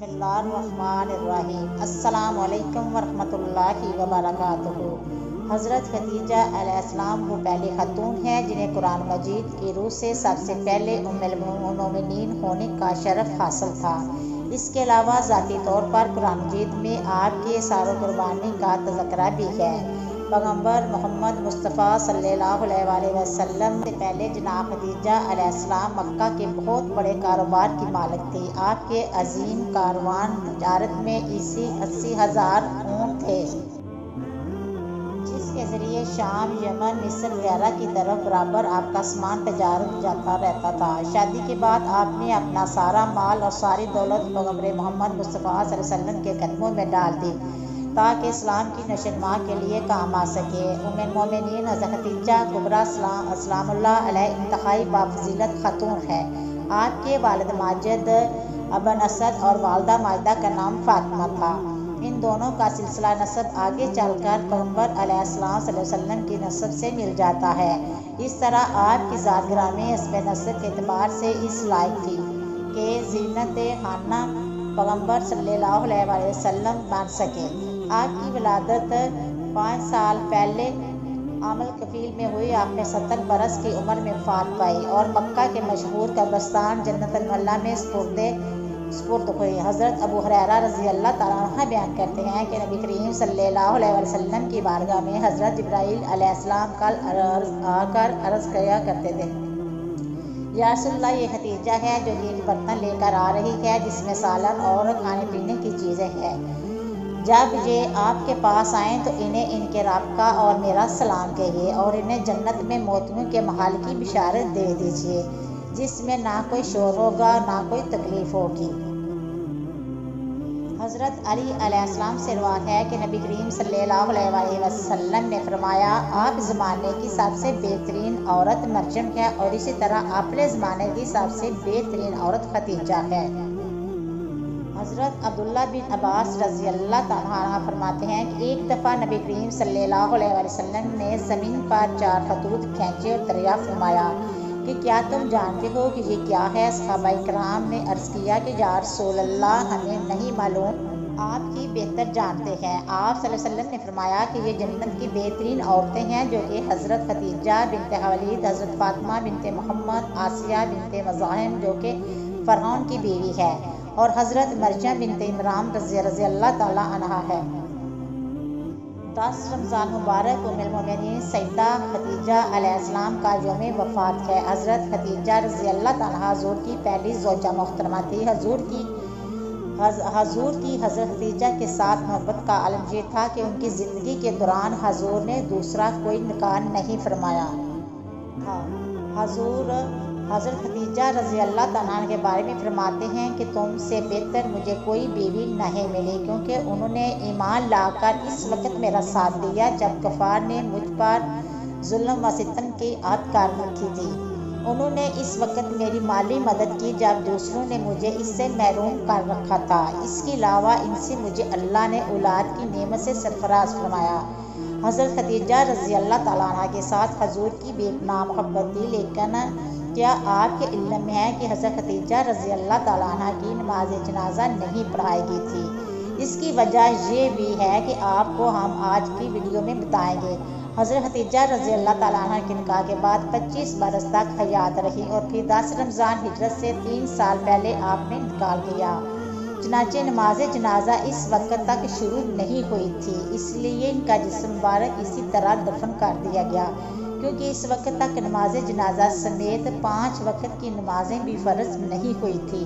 बिस्मिल्लाहिर्रहमानिर्रहीम। अस्सलाम वालेकुम वरहमतुल्लाहि वबरकातुहू। हज़रत खदीजा अलैहिस्सलाम वो पहली खातून है जिन्हें कुरान मजीद की रूह से सबसे पहले उम्मुल मोमिनीन होने का शरफ हासिल था। इसके अलावा ज़ाती तौर पर कुरान मजीद में आपके सारो कुर्बानी का तज़किरा भी है। पैगम्बर मोहम्मद मुस्तफ़ा सल्लल्लाहु अलैहि वसल्लम से पहले जनाब खदीजा अलैहिस्सलाम मक्का के बहुत बड़े कारोबार की मालिक थी। आपके अजीम कारवान तजारत में 80,000 ऊँट थे, जिसके ज़रिए शाम, यमन, मिस्र वगैरह की तरफ बराबर आपका सामान तजारत जाता रहता था। शादी के बाद आपने अपना सारा माल और सारी दौलत पैगम्बर मोहम्मद मुस्तफ़ा सल्लल्लाहु अलैहि वसल्लम के कदमों में डाल दी ताकि इस्लाम की नशोनुमा के लिए काम आ सके। उम्मुल मोमिनीन हज़रत खदीजा कुबरा सलामुल्लाह अलैहा इंतहाई बाफज़ीलत खातून है। आपके वालिद माजिद अबन असद और वालदा माजिदा का नाम फातिमा था। इन दोनों का सिलसिला नसब आगे चलकर पैगम्बर अलैहिस्सलाम सल्लल्लाहु अलैहि वसल्लम की नसब से मिल जाता है। इस तरह आपकी ज़ात ग्रामी हस्ब नसब के एतबार से इस लायक थी कि ज़ीनत खाना पैगम्बर सल्लल्लाहु अलैहि वसल्लम बन सके। आपकी विलादत 5 साल पहले आमल कफील में हुई। आपने 70 बरस की उम्र में वफ़ात पाई और मक्का के मशहूर कब्रिस्तान जन्नतुल मअवा में सुपुर्द हुई। हज़रत अबू हुरैरा रज़ी अल्लाह तआला अन्हु बयान करते हैं कि नबी करीम सल्लल्लाहु अलैहि वसल्लम की बारगाह में हज़रत जिब्राईल अलैहिस्सलाम कल आकर अर्ज़ किया करते थे, या रसूलल्लाह, ये खदीजा है जो एक बर्तन लेकर आ रही है जिसमें सालन और खाने पीने की चीज़ें हैं। जब ये आपके पास आएँ तो इन्हें इनके रब का और मेरा सलाम कहिए और इन्हें जन्नत में मोतियों के महल की बिशारत दे दीजिए जिसमें ना कोई शोर होगा ना कोई तकलीफ होगी। हज़रत अली अलैहिस्सलाम से रिवायत है कि नबी करीम सल्लल्लाहु अलैहि वसल्लम ने फरमाया, आप ज़माने की सबसे बेहतरीन औरत मरयम है और इसी तरह अपने ज़माने की सबसे बेहतरीन औरत खदीजा है। हज़रत अब्दुल्लाह बिन अब्बास रज़ी अल्लाह तआला अन्हु फरमाते हैं कि एक दफ़ा नबी करीम सल्लल्लाहु अलैहि वसल्लम ने ज़मीन पर 4 खतूत खींचे और दरियाफ़्त फरमाया कि क्या तुम जानते हो कि ये क्या है? सहाबाए किराम ने अर्ज़ किया कि या रसूल अल्लाह, हमें नहीं मालूम, आपकी बेहतर जानते हैं। आप सल्लल्लाहु अलैहि वसल्लम ने फरमाया कि ये जन्नत की बेहतरीन औरतें हैं जो कि हज़रत खदीजा बिनते खुवैलिद, हज़रत फातिमा बिनते मोहम्मद, आसिया बिनते मज़ाहिम जो कि फ़िरऔन की बीवी है और हज़रत मरयम बिनते इमरान रज़ी अल्लाह तआला अन्हा है। 10 रमज़ान मुबारक उम्मुल मोमिनीन सैयदा खदीजा अलैहिस्सलाम का यौम वफ़ात है। हज़रत खदीजा रज़ी अल्लाह तआला अन्हा हुज़ूर की पहली ज़ौजा मोहतरमा थी। हुज़ूर की हज़रत खदीजा के साथ मोहब्बत का आलम ये था कि उनकी ज़िंदगी के दौरान हुज़ूर ने दूसरा कोई निकाह नहीं फरमाया था। हज़रत खदीजा रज़ी अल्लाह तआला अन्हा के बारे में फरमाते हैं कि तुमसे बेहतर मुझे कोई बीवी नहीं मिली, क्योंकि उन्होंने ईमान लाकर इस वक्त मेरा साथ दिया जब कफ़ार ने मुझ पर जुल्म व सितम की आद कर रखी थी। उन्होंने इस वक्त मेरी माली मदद की जब दूसरों ने मुझे इससे महरूम कर रखा था। इसके अलावा इनसे मुझे अल्लाह ने औलाद की नेमत से सरफराज फरमाया। हज़रत खदीजा रज़ी अल्लाह तआला अन्हा के साथ हुज़ूर की बेपनाह मोहब्बत थी, लेकिन क्या आपके इल्म में है कि हज़रत खदीजा रज़ी अल्लाह तआला अन्हा की नमाज जनाजा नहीं पढ़ाई गई थी? इसकी वजह ये भी है कि आपको हम आज की वीडियो में बताएंगे। हज़रत खदीजा रज़ी अल्लाह तआला अन्हा के निकाह के बाद 25 बरस तक हयात रही और फिर 10 रमज़ान हिजरत से 3 साल पहले आपने इंतकाल किया। चनाचे नमाज जनाजा इस वक्त तक शुरू नहीं हुई थी, इसलिए इनका जिस्म मुबारक इसी तरह दफन कर दिया गया, क्योंकि इस वक्त तक नमाज जनाजा समेत 5 वक्त की नमाजें भी फ़र्ज नहीं हुई थी,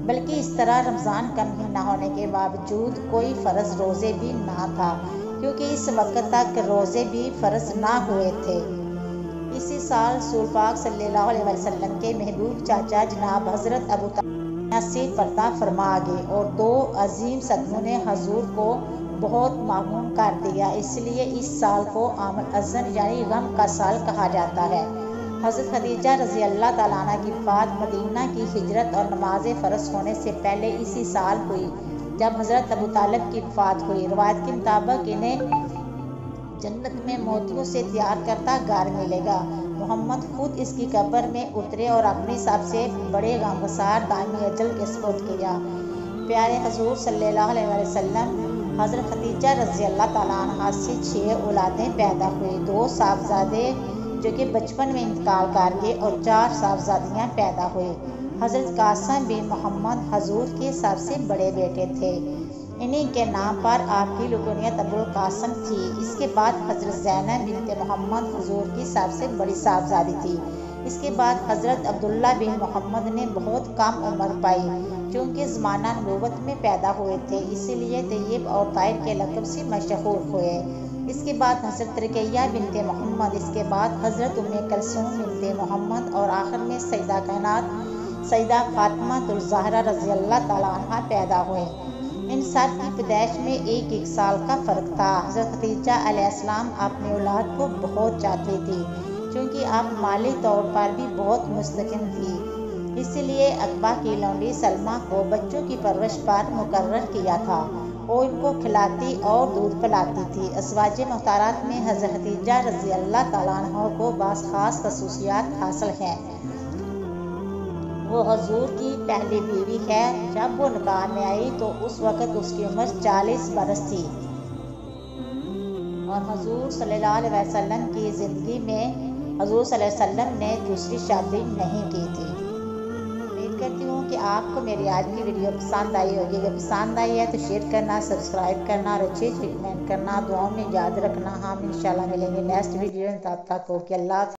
बल्कि इस तरह रमज़ान का महीना होने के बावजूद कोई फ़र्ज रोज़े भी ना था, क्योंकि इस वक्त तक रोज़े भी फ़र्ज ना हुए थे। इसी साल रसूल पाक सल्लल्लाहु अलैहि वसल्लम के महबूब चाचा जनाब हज़रत अबू तालिब से पर्दा फरमा गए और 2 अजीम सदमों ने हुज़ूर को बहुत मामून कर दिया, इसलिए इस साल को आमल अज़न यानी गम का साल कहा जाता है। हज़रत खदीजा रज़ी अल्लाह तआला अन्हा की वफ़ात मदीना की हिजरत और नमाज फ़र्ज होने से पहले इसी साल हुई जब हज़रत अबू तालिब की वफ़ात हुई। रवायत के मुताबिक इन्हें जन्नत में मोतियों से तैयार करता घर मिलेगा। मोहम्मद खुद इसकी कब्र में उतरे और अपनी सबसे बड़े गमगसार दामी अजल के सुपुर्द किया। प्यारे हजूर सल्लल्लाहु अलैहि वसल्लम हज़रत खदीजा रज़ी अल्लाह ताला अन्हा से 6 औलादें पैदा हुई। 2 साहबजादे जो कि बचपन में इंतकाल कर गए और 4 साहबजादियाँ पैदा हुई। हज़रत कासिम बिन मोहम्मद हजूर के सबसे बड़े बेटे थे। इन्हीं के नाम पर आपकी लुकनियत अबुल कासिम थी। इसके बाद हज़रत ज़ैनब बिनते मोहम्मद हजूर की सबसे बड़ी साहबजादी थी। इसके बाद हज़रत अब्दुल्ला बिन मोहम्मद ने बहुत कम उम्र पाई, क्योंकि ज़माना नबूवत में पैदा हुए थे, इसीलिए तैयब और ताहिर के लक़ब से मशहूर हुए। इसके बाद हज़रत रुक़ैया बिनते मोहम्मद, इसके बाद हज़रत उम्मे कुलसूम बिनते मोहम्मद और आखिर में सैयदा कायनात सैयदा फातिमातुल ज़हरा रज़ी अल्लाह ताला अन्हा पैदा हुए। इन सब की पैदाइश में एक साल का फ़र्क था। हज़रत खदीजा अलैहिस्सलाम अपनी औलाद को बहुत चाहती थी, क्योंकि आप माली तौर पर भी बहुत मुस्तकिन थी। इसलिए अकबा की लौंडी सलमा को बच्चों की परवरिश पर मुकर्रर किया था और इनको खिलाती और दूध पिलाती थी। अज़वाज मुख्तारात में हज़रत खदीजा रज़ी अल्लाह ताला अन्हा को बास खास खसूसियात हासिल हैं। वो हजूर की पहली बीवी है। जब वो निकाह में आई तो उस वक़्त उसकी उम्र 40 बरस थी और हजूर सल्लल्लाहु अलैहि वसल्लम की ज़िंदगी में हजूर सल्लल्लाहु अलैहि वसल्लम ने दूसरी शादी नहीं की थी। उम्मीद करती हूँ कि आपको मेरी आज की वीडियो पसंद आई होगी। अगर पसंद आई है तो शेयर करना, सब्सक्राइब करना और अच्छी ट्रीटमेंट करना। दुआओं में याद रखना। हम इंशाल्लाह मिलेंगे नेक्स्ट वीडियो में। तब तक ओके, अल्लाह।